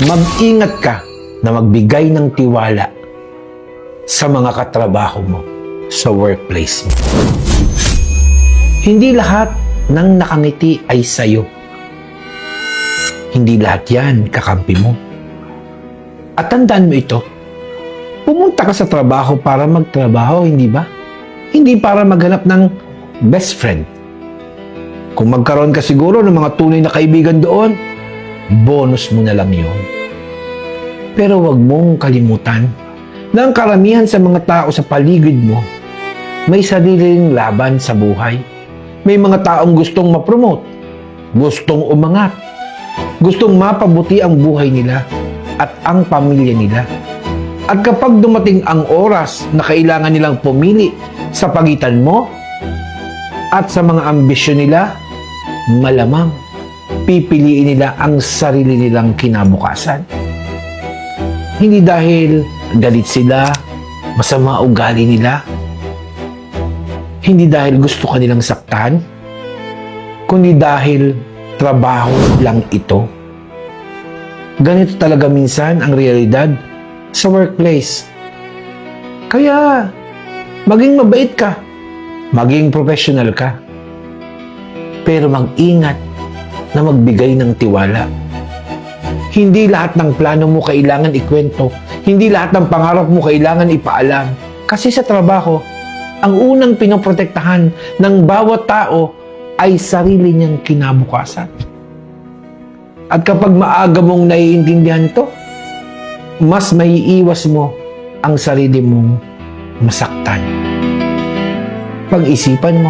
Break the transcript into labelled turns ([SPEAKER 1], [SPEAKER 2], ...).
[SPEAKER 1] Mag-ingat ka na magbigay ng tiwala sa mga katrabaho mo sa workplace mo. Hindi lahat ng nakangiti ay sayo. Hindi lahat yan kakampi mo. At tandaan mo ito, pumunta ka sa trabaho para magtrabaho, hindi ba? Hindi para maghanap ng best friend. Kung magkaroon ka siguro ng mga tunay na kaibigan doon, bonus mo na lang yun. Pero wag mong kalimutan na ang karamihan sa mga tao sa paligid mo may sariling laban sa buhay. May mga taong gustong ma-promote, gustong umangat, gustong mapabuti ang buhay nila at ang pamilya nila. At kapag dumating ang oras na kailangan nilang pumili sa pagitan mo at sa mga ambisyon nila, malamang pipiliin nila ang sarili nilang kinabukasan. Hindi dahil galit sila, masama ugali nila, hindi dahil gusto kanilang saktan, kundi dahil trabaho lang ito. Ganito talaga minsan ang realidad sa workplace. Kaya, maging mabait ka, maging professional ka, pero mag-ingat na magbigay ng tiwala. Hindi lahat ng plano mo kailangan ikwento. Hindi lahat ng pangarap mo kailangan ipaalam. Kasi sa trabaho, ang unang pinoprotektahan ng bawat tao ay sarili niyang kinabukasan. At kapag maaga mong naiintindihan to, mas maiiwas mo ang sarili mong masaktan. Pag-isipan mo,